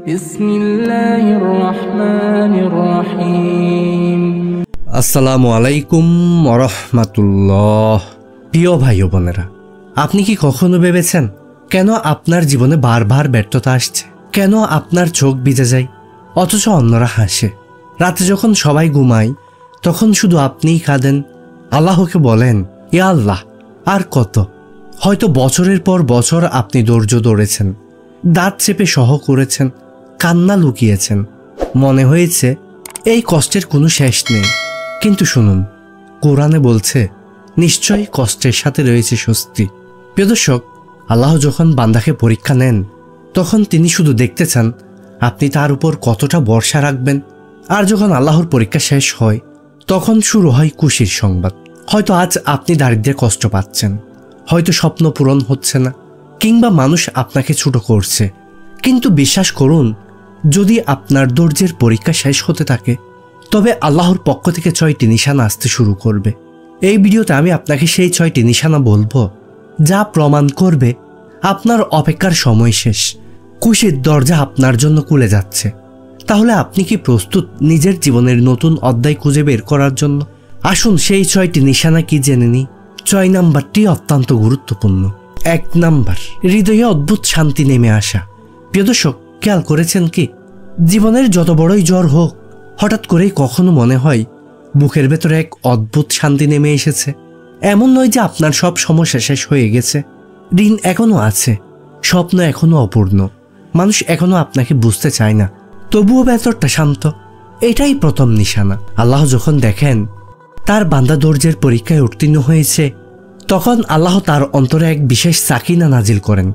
বিসমিল্লাহির রহমানির রহিম। আসসালামু আলাইকুম ওয়া রাহমাতুল্লাহ। প্রিয় ভাই ও বোনেরা, আপনি কি কখনো ভেবেছেন কেন আপনার জীবনে বারবার ব্যর্থতা আসছে? কেন আপনার চোখ ভিজে যায় অথচ অন্যরা হাসে? রাতে যখন সবাই ঘুমায় তখন শুধু আপনিই কাঁদেন। আল্লাহকে বলেন, ইয়া আল্লাহ, আর কত? হয়তো বছরের পর বছর আপনি ধৈর্য ধরেছেন, দাঁত চেপে সহ করেছেন, কান্না লুকিয়েছেন, মনে হয়েছে এই কষ্টের কোনো শেষ নেই। কিন্তু শুনুন, কোরআনে বলছে নিশ্চয়ই কষ্টের সাথে রয়েছে স্বস্তি। প্রিয় দর্শক, আল্লাহ যখন বান্দাকে পরীক্ষা নেন তখন তিনি শুধু দেখতে চান আপনি তার উপর কতটা ভরসা রাখবেন। আর যখন আল্লাহর পরীক্ষা শেষ হয় তখন শুরু হয় খুশির সংবাদ। হয়তো আজ আপনি দারিদ্র্যে কষ্ট পাচ্ছেন, হয়তো স্বপ্ন পূরণ হচ্ছে না, কিংবা মানুষ আপনাকে ছোট করছে, কিন্তু বিশ্বাস করুন, যদি আপনার ধৈর্যের পরীক্ষা শেষ হতে থাকে তবে আল্লাহর পক্ষ থেকে 6টি নিশানা আসতে শুরু করবে। এই ভিডিওতে আমি আপনাকে সেই 6টি নিশানা বলবো যা প্রমাণ করবে আপনার অপেক্ষার সময় শেষ, খুশির দরজা আপনার জন্য খুলে যাচ্ছে। তাহলে আপনি কি প্রস্তুত নিজের জীবনের নতুন অধ্যায় খুঁজে বের করার জন্য? আসুন সেই 6টি নিশানা কি জেনে নিই। 6 নাম্বারটি অত্যন্ত গুরুত্বপূর্ণ। 1 নাম্বার, হৃদয়ে অদ্ভুত শান্তি নেমে আসা। প্রিয় দর্শক, খেয়াল করেছেন কি, জীবনের যত বড়ই জ্বর হোক, হঠাৎ করেই কখনো মনে হয় বুকের ভেতরে এক অদ্ভুত শান্তি নেমে এসেছে। এমন নয় যে আপনার সব সমস্যা শেষ হয়ে গেছে, ঋণ এখনো আছে, স্বপ্ন এখনো অপূর্ণ, মানুষ এখনো আপনাকে বুঝতে চায় না, তবুও ভেতরটা শান্ত। এটাই প্রথম নিশানা। আল্লাহ যখন দেখেন তার বান্দা ধৈর্যের পরীক্ষায় উত্তীর্ণ হয়েছে তখন আল্লাহ তার অন্তরে এক বিশেষ সাকিনা নাজিল করেন।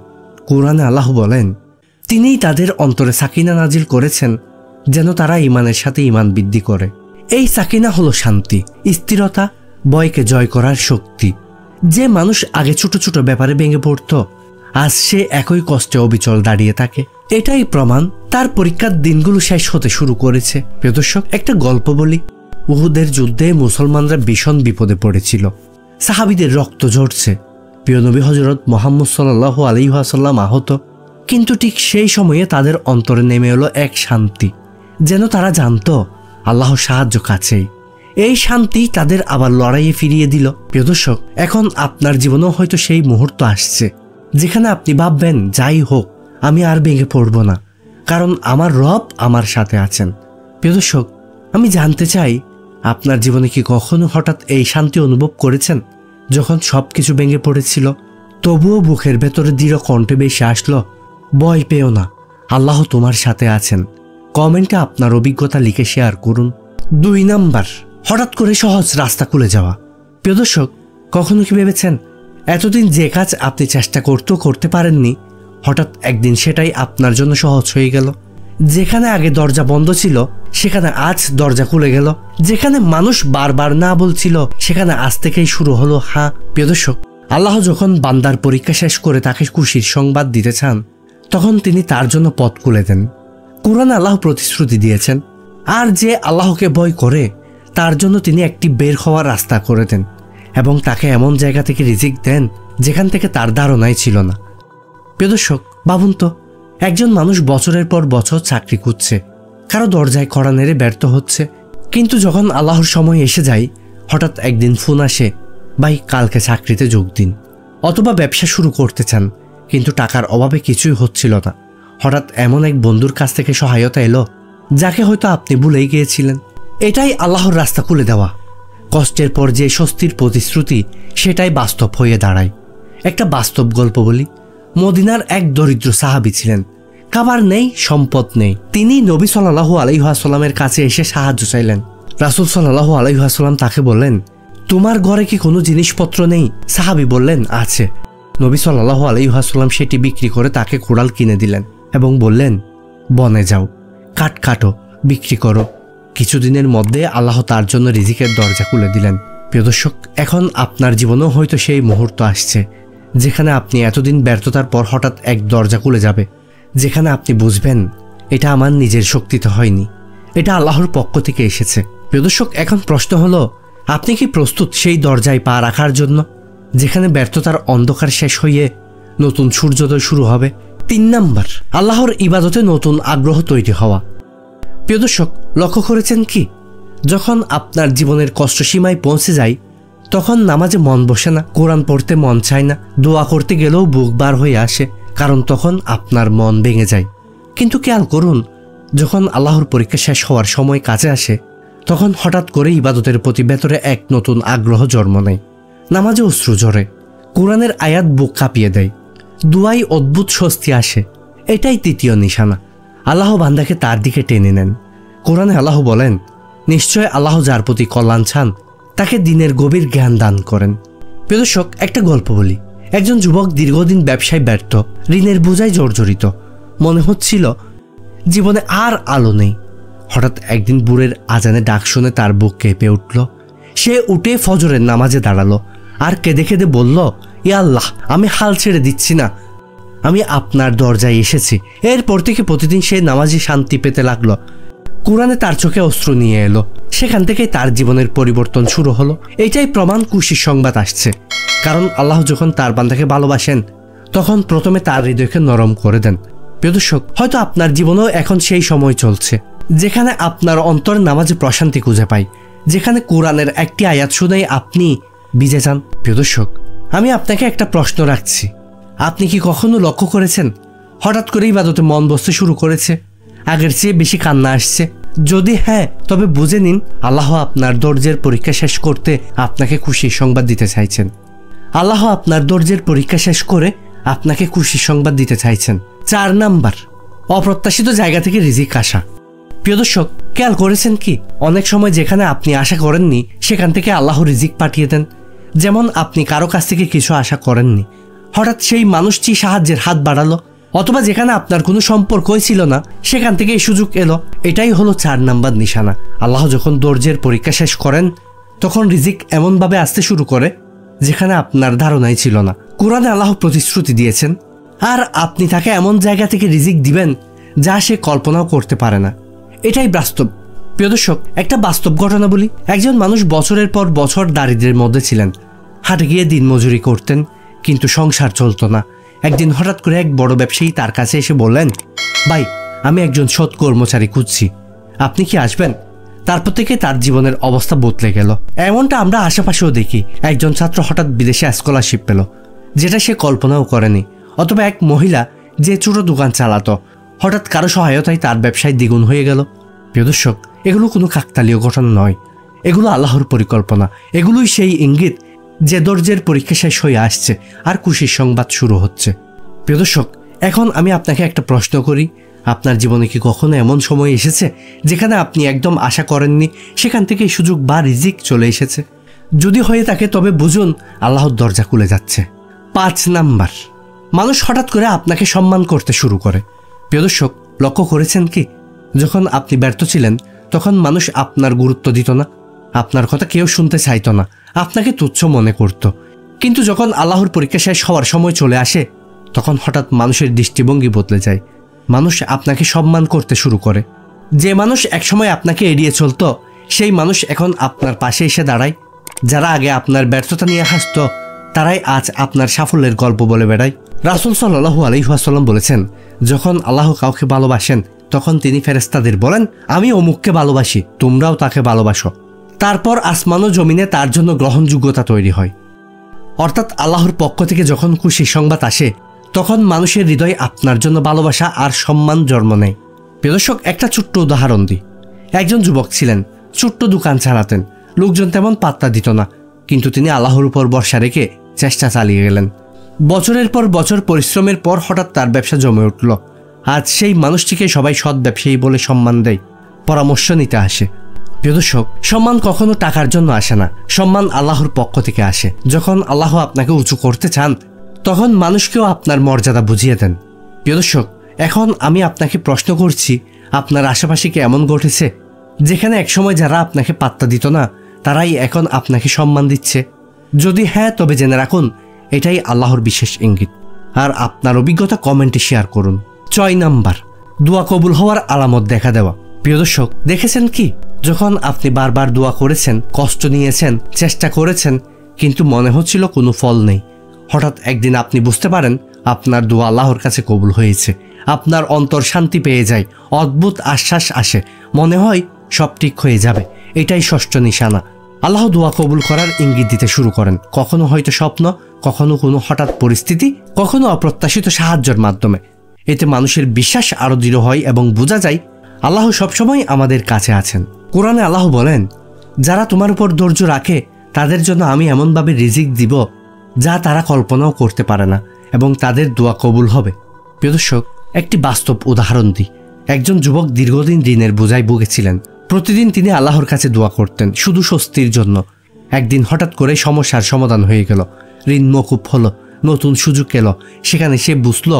কোরআনে আল্লাহ বলেন, তিনিই তাদের অন্তরে সাকিনা নাজিল করেছেন যেন তারা ঈমানের সাথে ঈমান বৃদ্ধি করে। এই সাকিনা হলো শান্তি, স্থিরতা, ভয়কে জয় করার শক্তি। যে মানুষ আগে ছোট ছোট ব্যাপারে ভেঙে পড়ত, আজ সে একই কষ্টে অবিচল দাঁড়িয়ে থাকে। এটাই প্রমাণ তার পরীক্ষার দিনগুলো শেষ হতে শুরু করেছে। প্রিয় দর্শক, একটা গল্প বলি। উহুদের যুদ্ধে মুসলমানরা ভীষণ বিপদে পড়েছিল, সাহাবীদের রক্ত ঝরছে, প্রিয় নবী হযরত মুহাম্মদ সাল্লাল্লাহু আলাইহি ওয়াসাল্লাম আহত। কিন্তু ঠিক সেই সময়ে তাদের অন্তরে নেমে এলো এক শান্তি, যেন তারা জানতো আল্লাহর সাহায্য কাছেই। এই শান্তি তাদের আবার লড়াইয়ে ফিরিয়ে দিল। প্রিয় দর্শক, এখন আপনার জীবনেও হয়তো সেই মুহূর্ত আসছে যেখানে আপনি ভাববেন, যাই হোক, আমি আর ভেঙে পড়ব না, কারণ আমার রব আমার সাথে আছেন। প্রিয় দর্শক, আমি জানতে চাই, আপনার জীবনে কি কখনো হঠাৎ এই শান্তি অনুভব করেছেন যখন সব কিছু ভেঙে পড়েছিল, তবুও বুকের ভেতরে দৃঢ় কণ্ঠে বেশি আসলো, ভয় পেও না, আল্লাহ তোমার সাথে আছেন? কমেন্টে আপনার অভিজ্ঞতা লিখে শেয়ার করুন। 2 নাম্বার, হঠাৎ করে সহজ রাস্তা খুলে যাওয়া। প্রিয় দর্শক, কখনো কি ভেবেছেন এতদিন যে কাজ আপনি চেষ্টা করতে পারেননি, হঠাৎ একদিন সেটাই আপনার জন্য সহজ হয়ে গেল? যেখানে আগে দরজা বন্ধ ছিল সেখানে আজ দরজা খুলে গেল, যেখানে মানুষ বারবার না বলছিল সেখানে আজ থেকেই শুরু হলো হ্যাঁ। প্রিয় দর্শক, আল্লাহ যখন বান্দার পরীক্ষা শেষ করে তাকে খুশির সংবাদ দিতে চান তখন তিনি তার জন্য পথ খুলে দেন। কোরআনে আল্লাহ প্রতিশ্রুতি দিয়েছেন, আর যে আল্লাহকে ভয় করে তার জন্য তিনি একটি বের হওয়ার রাস্তা করে দেন এবং তাকে এমন জায়গা থেকে রিজিক দেন যেখান থেকে তার ধারণাই ছিল না। প্রিয় দর্শক, ভাবুন তো, একজন মানুষ বছরের পর বছর চাকরি খুঁজছে, কারো দরজায় কড়া নেড়ে ব্যর্থ হচ্ছে, কিন্তু যখন আল্লাহর সময় এসে যায় হঠাৎ একদিন ফোন আসে, ভাই কালকে চাকরিতে যোগ দিন। অথবা ব্যবসা শুরু করতে চান কিন্তু টাকার অভাবে কিছুই হচ্ছিল না, হঠাৎ এমন এক বন্ধুর কাছ থেকে সহায়তা এলো যাকে হয়তো আপনি ভুলেই গিয়েছিলেন। এটাই আল্লাহর রাস্তা খুলে দেওয়া। কষ্টের পর যে স্বস্তির প্রতিশ্রুতি সেটাই বাস্তব হয়ে দাঁড়ায়। একটা বাস্তব গল্প বলি। মদিনার এক দরিদ্র সাহাবী ছিলেন, খাবার নেই, সম্পদ নেই। তিনি নবী সাল্লাল্লাহু আলাইহি ওয়াসাল্লামের কাছে এসে সাহায্য চাইলেন। রাসূল সাল্লাল্লাহু আলাইহি ওয়াসাল্লাম তাকে বললেন, তোমার ঘরে কি কোনো জিনিসপত্র নেই? সাহাবী বললেন, আছে। নবী সাল্লাল্লাহু আলাইহি ওয়াসাল্লাম সেটি বিক্রি করে তাকে কুড়াল কিনে দিলেন এবং বললেন, বনে যাও, কাঠ কাটো, বিক্রি করো। কিছুদিনের মধ্যে আল্লাহ তার জন্য রিজিকের দরজা খুলে দিলেন। প্রিয় দর্শক, এখন আপনার জীবনেও হয়তো সেই মুহূর্ত আসছে যেখানে আপনি এতদিন ব্যর্থতার পর হঠাৎ এক দরজা খুলে যাবে, যেখানে আপনি বুঝবেন এটা আমার নিজের শক্তিতে হয়নি, এটা আল্লাহর পক্ষ থেকে এসেছে। প্রিয় দর্শক, এখন প্রশ্ন হলো, আপনি কি প্রস্তুত সেই দরজায় পা রাখার জন্য যেখানে ব্যর্থতার অন্ধকার শেষ হয়ে নতুন সূর্যোদয় শুরু হবে? 3 নাম্বার, আল্লাহর ইবাদতে নতুন আগ্রহ তৈরি হওয়া। প্রিয় দর্শক, লক্ষ্য করেছেন কি, যখন আপনার জীবনের কষ্টসীমায় পৌঁছে যায় তখন নামাজে মন বসে না, কোরআন পড়তে মন চায় না, দোয়া করতে গেলেও বুক বার হয়ে আসে, কারণ তখন আপনার মন ভেঙে যায়। কিন্তু খেয়াল করুন, যখন আল্লাহর পরীক্ষা শেষ হওয়ার সময় কাছে আসে তখন হঠাৎ করে ইবাদতের প্রতি ভেতরে এক নতুন আগ্রহ জন্ম নেয়। নামাজে অশ্রু ঝরে, কোরআনের আয়াত বুক কাঁপিয়ে দেয়, দুয়াই অদ্ভুত স্বস্তি আসে। এটাই তৃতীয় নিশানা, আল্লাহ বান্দাকে তার দিকে টেনে নেন। কোরআনে আল্লাহ বলেন, নিশ্চয় আল্লাহ যার প্রতি কল্যাণ চান তাকে দিনের গভীর জ্ঞান দান করেন। প্রিয় দর্শক, একটা গল্প বলি। একজন যুবক দীর্ঘদিন ব্যবসায় ব্যর্থ, ঋণের বোঝায় জর্জরিত, মনে হচ্ছিল জীবনে আর আলো নেই। হঠাৎ একদিন ভোরের আজানে ডাক শুনে তার বুক কেঁপে উঠল। সে উঠে ফজরের নামাজে দাঁড়ালো আর কেঁদে কেঁদে বলল, ইয়া আল্লাহ, আমি হাল ছেড়ে দিচ্ছি না, আমি আপনার দরজায় এসেছি। এরপর থেকে প্রতিদিন সে নামাজে শান্তি পেতে লাগলো। কোরআনে তার চোখে অশ্রু নিয়ে এলো। সেখান থেকেই তার জীবনের পরিবর্তন শুরু হলো। এইটাই প্রমাণ খুশির সংবাদ আসছে, কারণ আল্লাহ যখন তার বান্দাকে ভালোবাসেন তখন প্রথমে তার হৃদয়কে নরম করে দেন। প্রিয় দর্শক, হয়তো আপনার জীবনেও এখন সেই সময় চলছে যেখানে আপনার অন্তর নামাজে প্রশান্তি খুঁজে পায়, যেখানে কোরআনের একটি আয়াত শুনেই আপনি ভিজে যান। প্রিয় দর্শক, আমি আপনাকে একটা প্রশ্ন রাখছি, আপনি কি কখনো লক্ষ্য করেছেন হঠাৎ করে ইবাদতে মন বসতে শুরু করেছে, আগের চেয়ে বেশি কান্না আসছে? যদি হ্যাঁ, তবে বুঝে নিন আল্লাহ আপনার ধৈর্যের পরীক্ষা শেষ করতে আপনাকে খুশির সংবাদ দিতে চাইছেন। আল্লাহ আপনার ধৈর্যের পরীক্ষা শেষ করে আপনাকে খুশির সংবাদ দিতে চাইছেন। 4 নাম্বার, অপ্রত্যাশিত জায়গা থেকে রিজিক আসা। প্রিয় দর্শক, খেয়াল করেছেন কি, অনেক সময় যেখানে আপনি আশা করেননি সেখান থেকে আল্লাহ রিজিক পাঠিয়ে দেন। যেমন আপনি কারো কাছ থেকে কিছু আশা করেননি, হঠাৎ সেই মানুষটি সাহায্যের হাত বাড়ালো, অথবা যেখানে আপনার কোনো সম্পর্কই ছিল না সেখান থেকে এই সুযোগ এলো। এটাই হলো 4 নাম্বার নিশানা। আল্লাহ যখন ধৈর্যের পরীক্ষা শেষ করেন তখন রিজিক এমনভাবে আসতে শুরু করে যেখানে আপনার ধারণাই ছিল না। কোরআনে আল্লাহ প্রতিশ্রুতি দিয়েছেন, আর আপনি তাকে এমন জায়গা থেকে রিজিক দিবেন যা সে কল্পনাও করতে পারে না। এটাই বাস্তব। প্রিয় দর্শক, একটা বাস্তব ঘটনা বলি। একজন মানুষ বছরের পর বছর দারিদ্র্যের মধ্যে ছিলেন, হাটে গিয়ে দিনমজুরি করতেন, কিন্তু সংসার চলতো না। একদিন হঠাৎ করে এক বড় ব্যবসায়ী তার কাছে এসে বললেন, ভাই, আমি একজন সৎ কর্মচারী খুঁজছি, আপনি কি আসবেন? তারপর থেকে তার জীবনের অবস্থা বদলে গেল। এমনটা আমরা আশেপাশেও দেখি। একজন ছাত্র হঠাৎ বিদেশে স্কলারশিপ পেল, যেটা সে কল্পনাও করেনি। অথবা এক মহিলা যে ছোট দোকান চালাতো, হঠাৎ কারো সহায়তায় তার ব্যবসায় দ্বিগুণ হয়ে গেল। প্রিয় দর্শক, এগুলো কোনো কাকতালীয় ঘটনা নয়, এগুলো আল্লাহর পরিকল্পনা। এগুলোই সেই ইঙ্গিত যে ধৈর্যের পরীক্ষা শেষ হয়ে আসছে আর খুশির সংবাদ শুরু হচ্ছে। প্রিয় দর্শক, এখন আমি আপনাকে একটা প্রশ্ন করি, আপনার জীবনে কি কখনো এমন সময় এসেছে যেখানে আপনি একদম আশা করেননি সেখান থেকে সুযোগ বা রিজিক চলে এসেছে? যদি হয়ে থাকে তবে বুঝুন আল্লাহর দরজা খুলে যাচ্ছে। 5 নাম্বার, মানুষ হঠাৎ করে আপনাকে সম্মান করতে শুরু করে। প্রিয় দর্শক, লক্ষ্য করেছেন কি, যখন আপনি ব্যর্থ ছিলেন তখন মানুষ আপনার গুরুত্ব দিত না, আপনার কথা কেউ শুনতে চাইতো না, আপনাকে তুচ্ছ মনে করত। কিন্তু যখন আল্লাহর পরীক্ষা শেষ হওয়ার সময় চলে আসে তখন হঠাৎ মানুষের দৃষ্টিভঙ্গি বদলে যায়। মানুষ আপনাকে সম্মান করতে শুরু করে। যে মানুষ একসময় আপনাকে এড়িয়ে চলতো সেই মানুষ এখন আপনার পাশে এসে দাঁড়ায়। যারা আগে আপনার ব্যর্থতা নিয়ে হাসত তারাই আজ আপনার সাফল্যের গল্প বলে বেড়ায়। রাসূল সাল্লাল্লাহু আলাইহি ওয়াসাল্লাম বলেছেন, যখন আল্লাহ কাউকে ভালোবাসেন তখন তিনি ফেরেশতাদের বলেন, আমি অমুককে ভালোবাসি, তোমরাও তাকে ভালোবাসো। তারপর আসমান ও জমিনে তার জন্য গ্রহণযোগ্যতা তৈরি হয়। অর্থাৎ আল্লাহর পক্ষ থেকে যখন খুশির সংবাদ আসে তখন মানুষের হৃদয়ে আপনার জন্য ভালোবাসা আর সম্মান জন্ম নেয়। প্রিয় দর্শক, একটা ছোট্ট উদাহরণ দিই। একজন যুবক ছিলেন, ছোট্ট দোকান চালাতেন, লোকজন তেমন পাত্তা দিত না, কিন্তু তিনি আল্লাহর উপর ভরসা রেখে চেষ্টা চালিয়ে গেলেন। বছরের পর বছর পরিশ্রমের পর হঠাৎ তার ব্যবসা জমে উঠল। আজ সেই মানুষটিকে সবাই সৎ ব্যবসায়ী বলে সম্মান দেয়, পরামর্শ নিতে আসে। প্রিয় দর্শক, সম্মান কখনো টাকার জন্য আসে না, সম্মান আল্লাহর পক্ষ থেকে আসে। যখন আল্লাহ আপনাকে উঁচু করতে চান তখন মানুষকেও আপনার মর্যাদা বুঝিয়ে দেন। প্রিয় দর্শক, এখন আমি আপনাকে প্রশ্ন করছি, আপনার আশেপাশে কি এমন ঘটেছে যেখানে একসময় যারা আপনাকে পাত্তা দিত না তারাই এখন আপনাকে সম্মান দিচ্ছে? যদি হ্যাঁ, তবে জেনে রাখুন এটাই আল্লাহর বিশেষ ইঙ্গিত। আর আপনার অভিজ্ঞতা কমেন্টে শেয়ার করুন। 6 নাম্বার, দোয়া কবুল হওয়ার আলামত দেখা দেওয়া। প্রিয় দর্শক, দেখেছেন কি, যখন আপনি বারবার দোয়া করেছেন, কষ্ট নিয়েছেন, চেষ্টা করেছেন, কিন্তু মনে হচ্ছিল কোনো ফল নেই, হঠাৎ একদিন আপনি বুঝতে পারেন আপনার দোয়া আল্লাহর কাছে কবুল হয়েছে। আপনার অন্তর শান্তি পেয়ে যায়, অদ্ভুত আশ্বাস আসে, মনে হয় সব ঠিক হয়ে যাবে। এটাই ষষ্ঠ নিশানা। আল্লাহ দোয়া কবুল করার ইঙ্গিত দিতে শুরু করেন, কখনো হয়তো স্বপ্ন, কখনো কোনো হঠাৎ পরিস্থিতি, কখনো অপ্রত্যাশিত সাহায্যের মাধ্যমে। এতে মানুষের বিশ্বাস আরো দৃঢ় হয় এবং বোঝা যায় আল্লাহ সবসময় আমাদের কাছে আছেন। কোরআনে আল্লাহ বলেন, যারা তোমার উপর ধৈর্য রাখে তাদের জন্য আমি এমনভাবে রিজিক দিব যা তারা কল্পনাও করতে পারে না, এবং তাদের দোয়া কবুল হবে। প্রিয় দর্শক, একটি বাস্তব উদাহরণ দিই। একজন যুবক দীর্ঘদিন ঋণের বোঝায় ভুগেছিলেন। প্রতিদিন তিনি আল্লাহর কাছে দোয়া করতেন শুধু স্বস্তির জন্য। একদিন হঠাৎ করে সমস্যার সমাধান হয়ে গেল, ঋণ মকুব হলো, নতুন সুযোগ এলো। সেখানে সে বুঝল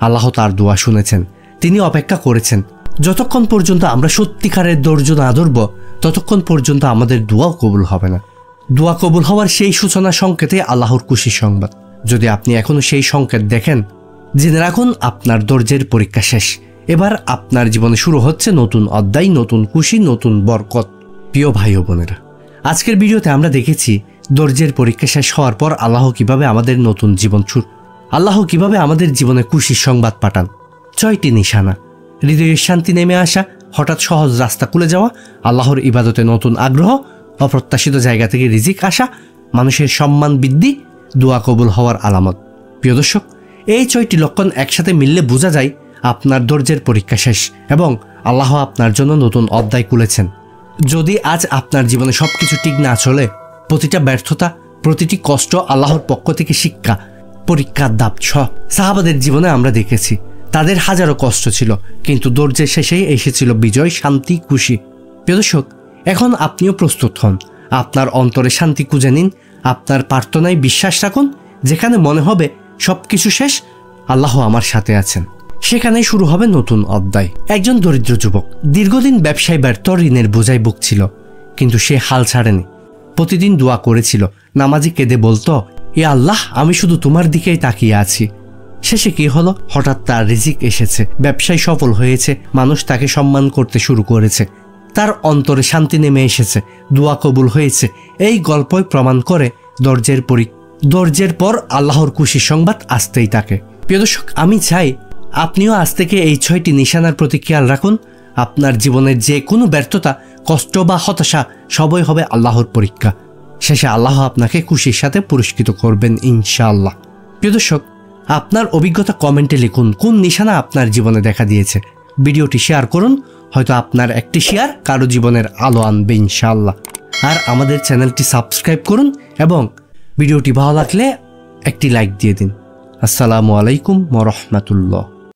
আল্লাহ তার দোয়া শুনেছেন। তিনি অপেক্ষা করেছেন। যতক্ষণ পর্যন্ত আমরা সত্যিকারের ধৈর্য না ধরব ততক্ষণ পর্যন্ত আমাদের দোয়াও কবুল হবে না। দোয়া কবুল হওয়ার সেই সূচনা সংকেতে আল্লাহর খুশির সংবাদ। যদি আপনি এখনো সেই সংকেত দেখেন, জেনে রাখুন আপনার ধৈর্যের পরীক্ষা শেষ। এবার আপনার জীবনে শুরু হচ্ছে নতুন অধ্যায়, নতুন খুশি, নতুন বরকত। প্রিয় ভাই ও বোনেরা, আজকের ভিডিওতে আমরা দেখেছি ধৈর্যের পরীক্ষা শেষ হওয়ার পর আল্লাহ কিভাবে আমাদের নতুন জীবন আল্লাহ কিভাবে আমাদের জীবনে খুশির সংবাদ পাঠান। 6টি নিশানা: হৃদয়ের শান্তি নেমে আসা, হঠাৎ সহজ রাস্তা খুলে যাওয়া, আল্লাহর ইবাদতে নতুন আগ্রহ, অপ্রত্যাশিত জায়গা থেকে রিজিক আসা, মানুষের সম্মান বৃদ্ধি, দোয়া কবুল হওয়ার আলামত। প্রিয় দর্শক, এই 6টি লক্ষণ একসাথে মিললে বোঝা যায় আপনার ধৈর্যের পরীক্ষা শেষ এবং আল্লাহ আপনার জন্য নতুন অধ্যায় খুলেছেন। যদি আজ আপনার জীবনে সবকিছু ঠিক না চলে, প্রতিটা ব্যর্থতা, প্রতিটি কষ্ট আল্লাহর পক্ষ থেকে শিক্ষা, পরীক্ষার ধাপ। সাহাবাদের জীবনে আমরা দেখেছি তাদের হাজারো কষ্ট ছিল, কিন্তু ধৈর্যের শেষেই এসেছিল বিজয়, শান্তি, খুশি। প্রিয় দর্শক, এখন আপনিও প্রস্তুত হন। আপনার অন্তরে শান্তি খুঁজে নিন, আপনার প্রার্থনায় বিশ্বাস রাখুন। যেখানে মনে হবে সবকিছু শেষ, আল্লাহ আমার সাথে আছেন, সেখানেই শুরু হবে নতুন অধ্যায়। একজন দরিদ্র যুবক দীর্ঘদিন ব্যবসায় ব্যর্থ, ঋণের বোঝায় ভুগছিল, কিন্তু সে হাল ছাড়েনি। প্রতিদিন দোয়া করেছিল, নামাজি কেঁদে বলতো, এ আল্লাহ, আমি শুধু তোমার দিকেই তাকিয়ে আছি। শেষে কি হলো? হঠাৎ তার রিজিক এসেছে, ব্যবসায় সফল হয়েছে, মানুষ তাকে সম্মান করতে শুরু করেছে, তার অন্তরে শান্তি নেমে এসেছে, দোয়া কবুল হয়েছে। এই গল্পই প্রমাণ করে ধৈর্যের পর আল্লাহর খুশির সংবাদ আসতেই থাকে। প্রিয় দর্শক, আমি চাই আপনিও আজ থেকে এই 6টি নিশানার প্রতি খেয়াল রাখুন। আপনার জীবনের যে কোনো ব্যর্থতা, কষ্ট বা হতাশা সবই হবে আল্লাহর পরীক্ষা। শেষে আল্লাহ আপনাকে খুশির সাথে পুরস্কৃত করবেন ইনশাআল্লাহ। প্রিয় দর্শক, আপনার অভিজ্ঞতা কমেন্টে লিখুন, কোন নিশানা আপনার জীবনে দেখা দিয়েছে। ভিডিওটি শেয়ার করুন, হয়তো আপনার একটি শেয়ার কারো জীবনের আলো আনবে ইনশাআল্লাহ। আর আমাদের চ্যানেলটি সাবস্ক্রাইব করুন এবং ভিডিওটি ভালো লাগলে একটি লাইক দিয়ে দিন। আসসালামু আলাইকুম ওয়া রাহমাতুল্লাহ।